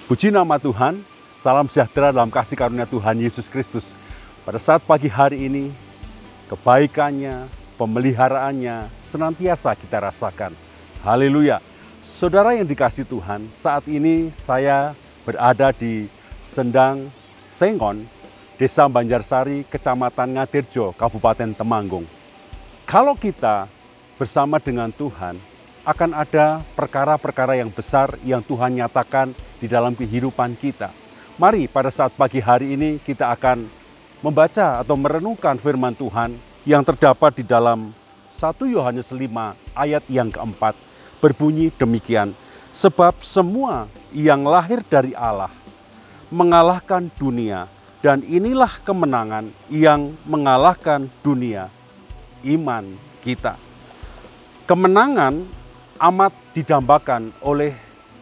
Puji nama Tuhan, salam sejahtera dalam kasih karunia Tuhan Yesus Kristus. Pada saat pagi hari ini, kebaikannya, pemeliharaannya senantiasa kita rasakan. Haleluya. Saudara yang dikasihi Tuhan, saat ini saya berada di Sendang Sengon, Desa Banjarsari, Kecamatan Ngatirjo, Kabupaten Temanggung. Kalau kita bersama dengan Tuhan, akan ada perkara-perkara yang besar yang Tuhan nyatakan di dalam kehidupan kita. Mari pada saat pagi hari ini kita akan membaca atau merenungkan firman Tuhan yang terdapat di dalam 1 Yohanes 5 ayat yang keempat. Berbunyi demikian, sebab semua yang lahir dari Allah mengalahkan dunia, dan inilah kemenangan yang mengalahkan dunia, iman kita. Kemenangan amat didambakan oleh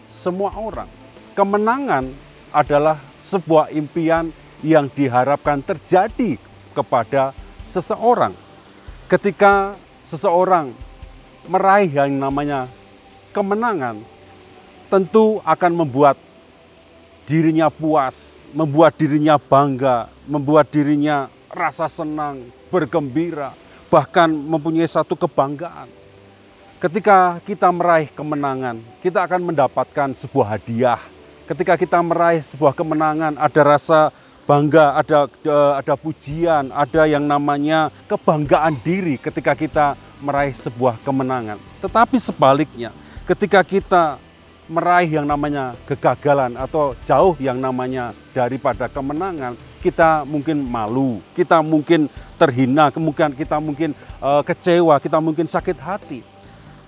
semua orang. Kemenangan adalah sebuah impian yang diharapkan terjadi kepada seseorang. Ketika seseorang meraih yang namanya kemenangan, tentu akan membuat dirinya puas, membuat dirinya bangga, membuat dirinya rasa senang, bergembira, bahkan mempunyai satu kebanggaan. Ketika kita meraih kemenangan, kita akan mendapatkan sebuah hadiah. Ketika kita meraih sebuah kemenangan, ada rasa bangga, ada pujian, ada yang namanya kebanggaan diri ketika kita meraih sebuah kemenangan. Tetapi sebaliknya, ketika kita meraih yang namanya kegagalan atau jauh yang namanya daripada kemenangan, kita mungkin malu, kita mungkin terhina, kemudian kita mungkin kecewa, kita mungkin sakit hati.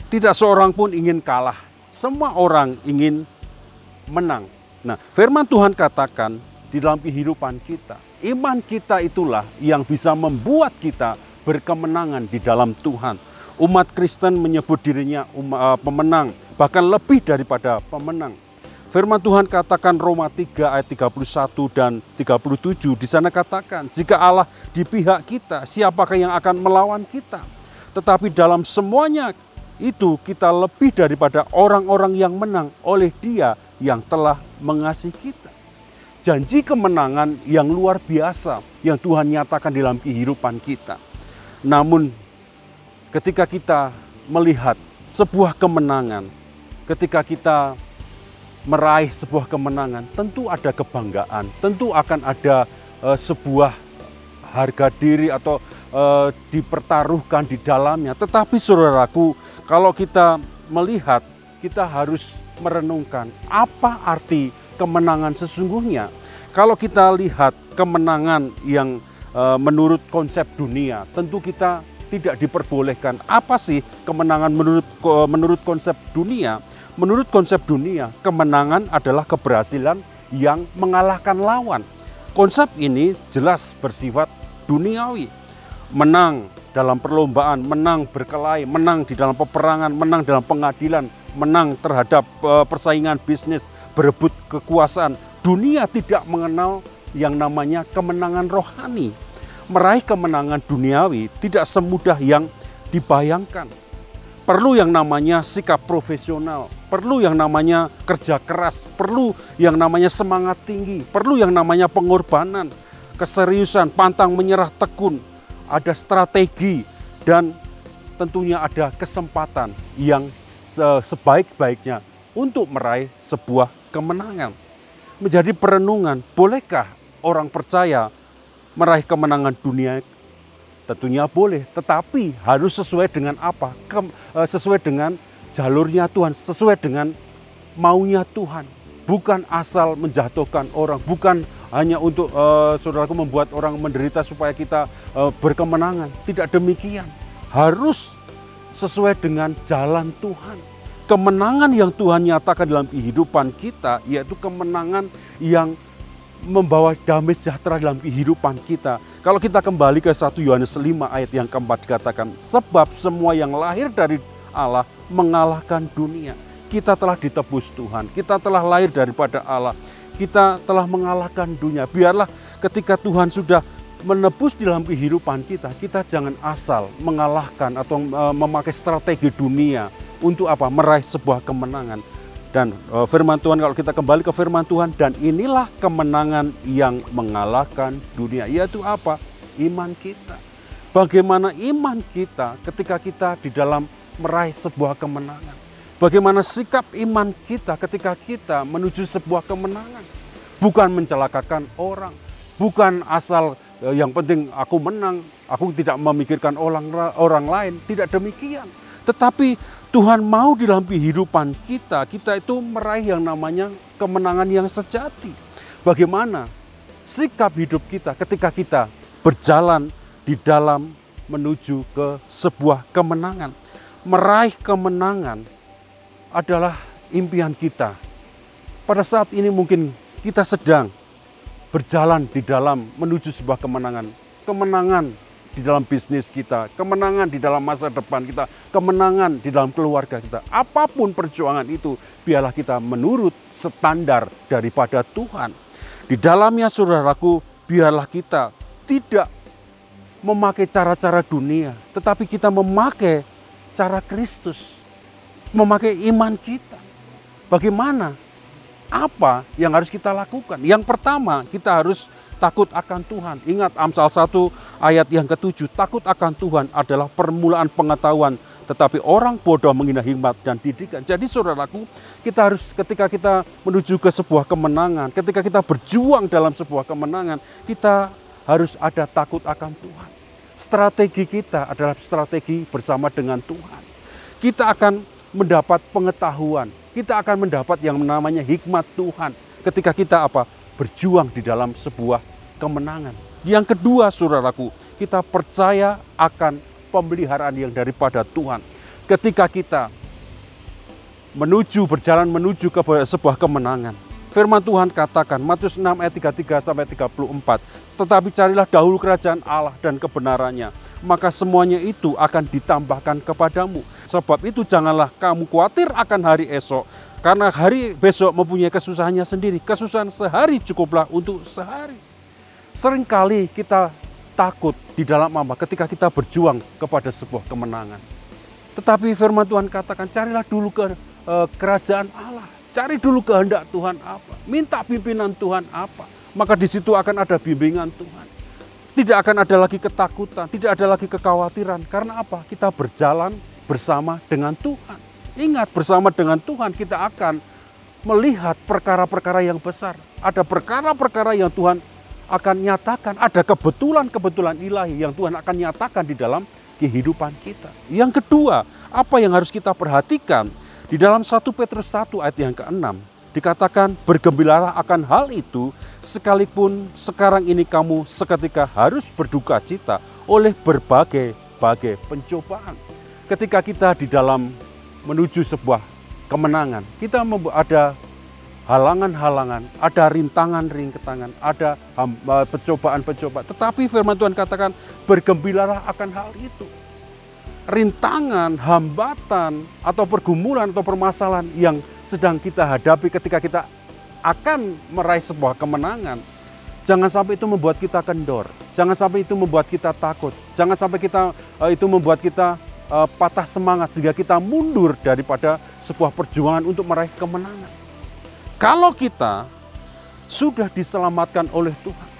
Tidak seorang pun ingin kalah, semua orang ingin menang. Nah, firman Tuhan katakan di dalam kehidupan kita, iman kita itulah yang bisa membuat kita berkemenangan di dalam Tuhan. Umat Kristen menyebut dirinya pemenang, bahkan lebih daripada pemenang. Firman Tuhan katakan Roma 3 ayat 31 dan 37, di sana katakan, jika Allah di pihak kita, siapakah yang akan melawan kita? Tetapi dalam semuanya itu kita lebih daripada orang-orang yang menang oleh Dia yang telah mengasihi kita. Janji kemenangan yang luar biasa yang Tuhan nyatakan dalam kehidupan kita. Namun ketika kita melihat sebuah kemenangan, ketika kita meraih sebuah kemenangan, tentu ada kebanggaan, tentu akan ada sebuah harga diri atau dipertaruhkan di dalamnya. Tetapi saudaraku, kalau kita melihat, kita harus merenungkan apa arti kemenangan sesungguhnya. Kalau kita lihat kemenangan yang menurut konsep dunia, tentu kita tidak diperbolehkan. Apa sih kemenangan menurut konsep dunia? Menurut konsep dunia, kemenangan adalah keberhasilan yang mengalahkan lawan. Konsep ini jelas bersifat duniawi. Menang dalam perlombaan, menang berkelahi, menang di dalam peperangan, menang dalam pengadilan, menang terhadap persaingan bisnis, berebut kekuasaan. Dunia tidak mengenal yang namanya kemenangan rohani. Meraih kemenangan duniawi tidak semudah yang dibayangkan. Perlu yang namanya sikap profesional, perlu yang namanya kerja keras, perlu yang namanya semangat tinggi, perlu yang namanya pengorbanan, keseriusan, pantang menyerah tekun. Ada strategi dan tentunya ada kesempatan yang sebaik-baiknya untuk meraih sebuah kemenangan. Menjadi perenungan, bolehkah orang percaya meraih kemenangan dunia? Tentunya boleh, tetapi harus sesuai dengan apa? Sesuai dengan jalurnya Tuhan, sesuai dengan maunya Tuhan. Bukan asal menjatuhkan orang, bukan hanya untuk saudaraku membuat orang menderita supaya kita berkemenangan. Tidak demikian. Harus sesuai dengan jalan Tuhan. Kemenangan yang Tuhan nyatakan dalam kehidupan kita, yaitu kemenangan yang membawa damai sejahtera dalam kehidupan kita. Kalau kita kembali ke 1 Yohanes 5 ayat yang keempat dikatakan, sebab semua yang lahir dari Allah mengalahkan dunia. Kita telah ditebus Tuhan, kita telah lahir daripada Allah, kita telah mengalahkan dunia. Biarlah ketika Tuhan sudah menebus dalam kehidupan kita, kita jangan asal mengalahkan atau memakai strategi dunia untuk apa? Meraih sebuah kemenangan. Dan firman Tuhan, kalau kita kembali ke firman Tuhan, dan inilah kemenangan yang mengalahkan dunia. Yaitu apa? Iman kita. Bagaimana iman kita ketika kita di dalam meraih sebuah kemenangan. Bagaimana sikap iman kita ketika kita menuju sebuah kemenangan. Bukan mencelakakan orang. Bukan asal yang penting aku menang, aku tidak memikirkan orang lain. Tidak demikian. Tetapi Tuhan mau dalam kehidupan kita itu meraih yang namanya kemenangan yang sejati. Bagaimana sikap hidup kita ketika kita berjalan di dalam menuju ke sebuah kemenangan. Meraih kemenangan adalah impian kita. Pada saat ini mungkin kita sedang berjalan di dalam menuju sebuah kemenangan. Kemenangan di dalam bisnis kita, kemenangan di dalam masa depan kita, kemenangan di dalam keluarga kita. Apapun perjuangan itu, biarlah kita menurut standar daripada Tuhan. Di dalamnya saudaraku, biarlah kita tidak memakai cara-cara dunia, tetapi kita memakai cara Kristus, memakai iman kita. Bagaimana? Apa yang harus kita lakukan? Yang pertama, kita harus takut akan Tuhan. Ingat Amsal 1 ayat yang ke-7, takut akan Tuhan adalah permulaan pengetahuan, tetapi orang bodoh menghina hikmat dan didikan. Jadi saudaraku, kita harus ketika kita menuju ke sebuah kemenangan, ketika kita berjuang dalam sebuah kemenangan, kita harus ada takut akan Tuhan. Strategi kita adalah strategi bersama dengan Tuhan. Kita akan mendapat pengetahuan, kita akan mendapat yang namanya hikmat Tuhan ketika kita berjuang di dalam sebuah kemenangan. Yang kedua saudaraku, kita percaya akan pemeliharaan yang daripada Tuhan. Ketika kita berjalan menuju ke sebuah kemenangan. Firman Tuhan katakan, Matius 6 ayat 33 sampai 34, tetapi carilah dahulu kerajaan Allah dan kebenarannya, maka semuanya itu akan ditambahkan kepadamu. Sebab itu janganlah kamu khawatir akan hari esok, karena hari besok mempunyai kesusahannya sendiri. Kesusahan sehari cukuplah untuk sehari. Seringkali kita takut di dalam ketika kita berjuang kepada sebuah kemenangan. Tetapi firman Tuhan katakan, carilah dulu ke kerajaan Allah. Cari dulu kehendak Tuhan apa. Minta pimpinan Tuhan apa. Maka di situ akan ada bimbingan Tuhan. Tidak akan ada lagi ketakutan, tidak ada lagi kekhawatiran. Karena apa? Kita berjalan bersama dengan Tuhan. Ingat, bersama dengan Tuhan kita akan melihat perkara-perkara yang besar. Ada perkara-perkara yang Tuhan akan nyatakan. Ada kebetulan-kebetulan ilahi yang Tuhan akan nyatakan di dalam kehidupan kita. Yang kedua, apa yang harus kita perhatikan? Di dalam 1 Petrus 1 ayat yang ke-6 dikatakan, bergembiralah akan hal itu, sekalipun sekarang ini kamu seketika harus berduka cita oleh berbagai pencobaan. Ketika kita di dalam menuju sebuah kemenangan, kita ada halangan-halangan, ada rintangan-rintangan, ada pencobaan-pencobaan. Tetapi firman Tuhan katakan, bergembiralah akan hal itu. Rintangan, hambatan, atau pergumulan atau permasalahan yang sedang kita hadapi ketika kita akan meraih sebuah kemenangan, jangan sampai itu membuat kita kendor, jangan sampai itu membuat kita takut, jangan sampai itu membuat kita patah semangat sehingga kita mundur daripada sebuah perjuangan untuk meraih kemenangan. Kalau kita sudah diselamatkan oleh Tuhan,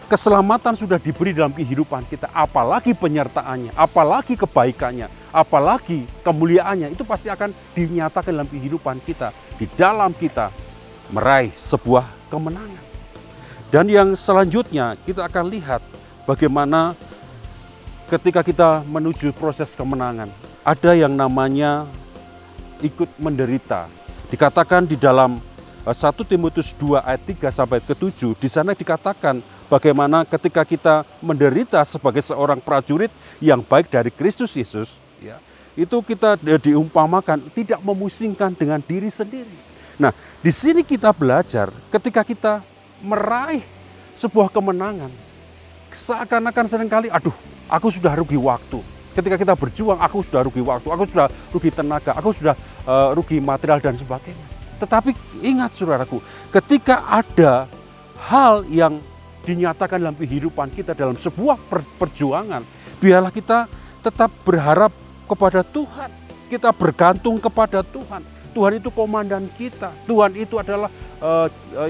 keselamatan sudah diberi dalam kehidupan kita, apalagi penyertaannya, apalagi kebaikannya, apalagi kemuliaannya, itu pasti akan dinyatakan dalam kehidupan kita, di dalam kita meraih sebuah kemenangan. Dan yang selanjutnya kita akan lihat bagaimana ketika kita menuju proses kemenangan, ada yang namanya ikut menderita. Dikatakan di dalam 1 Timotius 2 ayat 3 sampai ke-7, di sana dikatakan bagaimana ketika kita menderita sebagai seorang prajurit yang baik dari Kristus Yesus, ya, itu kita diumpamakan tidak memusingkan dengan diri sendiri. Nah, di sini kita belajar ketika kita meraih sebuah kemenangan, seakan-akan seringkali, aku sudah rugi waktu. Ketika kita berjuang, aku sudah rugi waktu, aku sudah rugi tenaga, aku sudah rugi material dan sebagainya. Tetapi ingat saudaraku, ketika ada hal yang dinyatakan dalam kehidupan kita dalam sebuah perjuangan, biarlah kita tetap berharap kepada Tuhan. Kita bergantung kepada Tuhan. Tuhan itu komandan kita. Tuhan itu adalah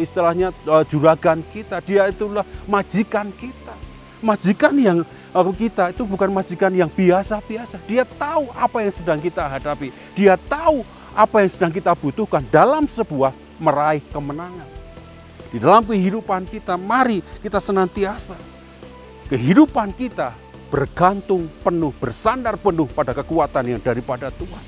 istilahnya juragan kita. Dia itulah majikan kita. Majikan yang kita itu bukan majikan yang biasa-biasa. Dia tahu apa yang sedang kita hadapi. Dia tahu apa yang sedang kita butuhkan dalam sebuah meraih kemenangan. Di dalam kehidupan kita, mari kita senantiasa. Kehidupan kita bergantung penuh, bersandar penuh pada kekuatan yang daripada Tuhan.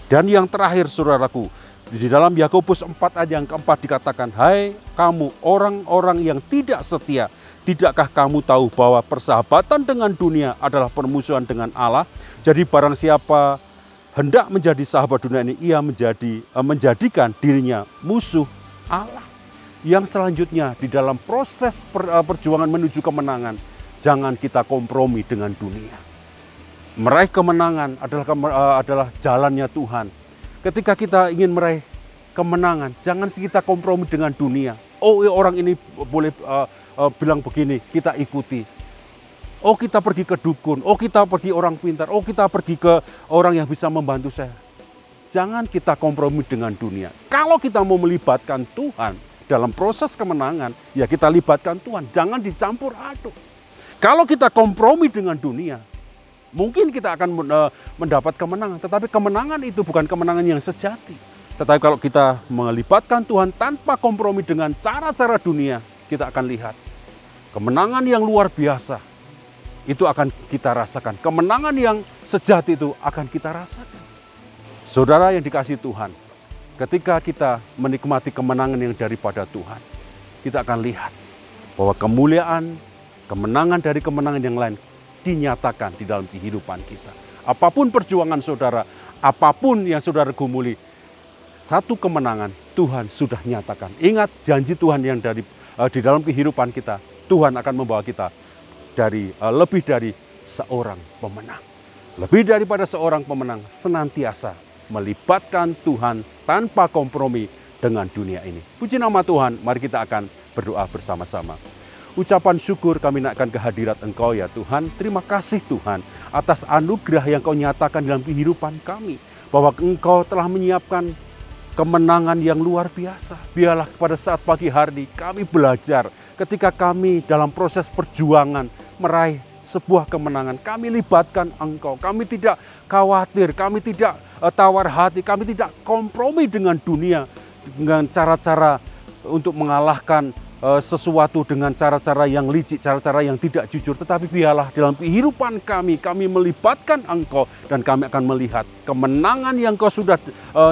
Dan yang terakhir saudaraku, di dalam Yakobus 4 ayat yang keempat dikatakan, hai kamu orang-orang yang tidak setia, tidakkah kamu tahu bahwa persahabatan dengan dunia adalah permusuhan dengan Allah? Jadi barang siapa hendak menjadi sahabat dunia ini, ia menjadikan dirinya musuh Allah. Yang selanjutnya di dalam proses perjuangan menuju kemenangan, jangan kita kompromi dengan dunia. Meraih kemenangan adalah jalannya Tuhan. Ketika kita ingin meraih kemenangan, jangan kita kompromi dengan dunia. Oh, orang ini boleh bilang begini, kita ikuti. Oh, kita pergi ke dukun. Oh, kita pergi orang pintar. Oh, kita pergi ke orang yang bisa membantu saya. Jangan kita kompromi dengan dunia. Kalau kita mau melibatkan Tuhan dalam proses kemenangan, ya kita libatkan Tuhan. Jangan dicampur aduk. Kalau kita kompromi dengan dunia, mungkin kita akan mendapat kemenangan. Tetapi kemenangan itu bukan kemenangan yang sejati. Tetapi kalau kita melibatkan Tuhan tanpa kompromi dengan cara-cara dunia, kita akan lihat kemenangan yang luar biasa. Itu akan kita rasakan. Kemenangan yang sejati itu akan kita rasakan. Saudara yang dikasihi Tuhan, ketika kita menikmati kemenangan yang daripada Tuhan, kita akan lihat bahwa kemuliaan, kemenangan dari kemenangan yang lain dinyatakan di dalam kehidupan kita. Apapun perjuangan saudara, apapun yang saudara gumuli, satu kemenangan Tuhan sudah nyatakan. Ingat janji Tuhan yang di dalam kehidupan kita, Tuhan akan membawa kita lebih dari seorang pemenang. Lebih daripada seorang pemenang, senantiasa melibatkan Tuhan tanpa kompromi dengan dunia ini. Puji nama Tuhan, mari kita akan berdoa bersama-sama. Ucapan syukur kami naikkan ke hadirat Engkau ya Tuhan. Terima kasih Tuhan atas anugerah yang Kau nyatakan dalam kehidupan kami. Bahwa Engkau telah menyiapkan kemenangan yang luar biasa. Biarlah pada saat pagi hari kami belajar ketika kami dalam proses perjuangan meraih sebuah kemenangan. Kami libatkan Engkau. Kami tidak khawatir, kami tidak tawar hati, kami tidak kompromi dengan dunia. Dengan cara-cara untuk mengalahkan sesuatu dengan cara-cara yang licik, cara-cara yang tidak jujur. Tetapi biarlah dalam kehidupan kami melibatkan Engkau dan kami akan melihat kemenangan yang Engkau sudah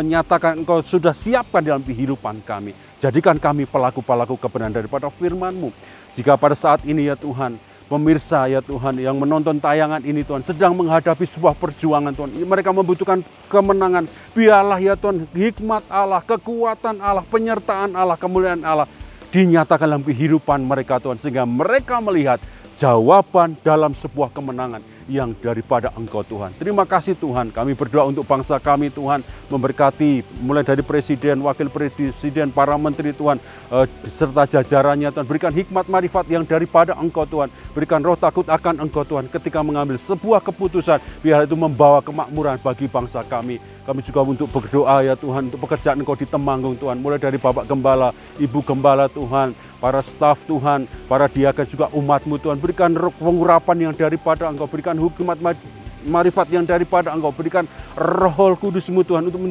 nyatakan, Engkau sudah siapkan dalam kehidupan kami. Jadikan kami pelaku-pelaku kebenaran daripada firman-Mu. Jika pada saat ini ya Tuhan, pemirsa ya Tuhan yang menonton tayangan ini Tuhan sedang menghadapi sebuah perjuangan Tuhan. Mereka membutuhkan kemenangan. Biarlah ya Tuhan hikmat Allah, kekuatan Allah, penyertaan Allah, kemuliaan Allah dinyatakan dalam kehidupan mereka Tuhan. Sehingga mereka melihat jawaban dalam sebuah kemenangan yang daripada Engkau Tuhan. Terima kasih Tuhan. Kami berdoa untuk bangsa kami Tuhan. Memberkati mulai dari presiden, wakil presiden, para menteri Tuhan. Serta jajarannya Tuhan. Berikan hikmat marifat yang daripada Engkau Tuhan. Berikan roh takut akan Engkau Tuhan. Ketika mengambil sebuah keputusan, biar itu membawa kemakmuran bagi bangsa kami. Kami juga untuk berdoa ya Tuhan, untuk pekerjaan Engkau di Temanggung Tuhan. Mulai dari Bapak Gembala, Ibu Gembala Tuhan, para staf Tuhan, para diaken juga umat-Mu Tuhan. Berikan pengurapan yang daripada Engkau, berikan hikmat marifat yang daripada Engkau, berikan Roh Kudus-Mu Tuhan untuk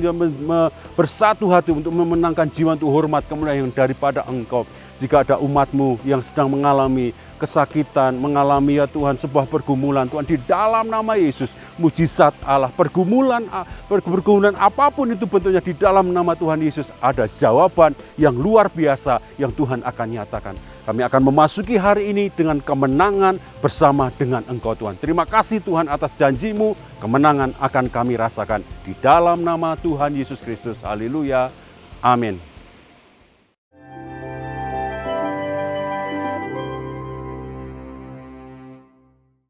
bersatu hati untuk memenangkan jiwa untuk hormat kemuliaan yang daripada Engkau. Jika ada umat-Mu yang sedang mengalami kesakitan, mengalami ya Tuhan sebuah pergumulan Tuhan, di dalam nama Yesus, mujizat Allah, pergumulan apapun itu bentuknya, di dalam nama Tuhan Yesus ada jawaban yang luar biasa yang Tuhan akan nyatakan. Kami akan memasuki hari ini dengan kemenangan bersama dengan Engkau Tuhan. Terima kasih Tuhan atas janji-Mu, kemenangan akan kami rasakan di dalam nama Tuhan Yesus Kristus. Haleluya. Amin.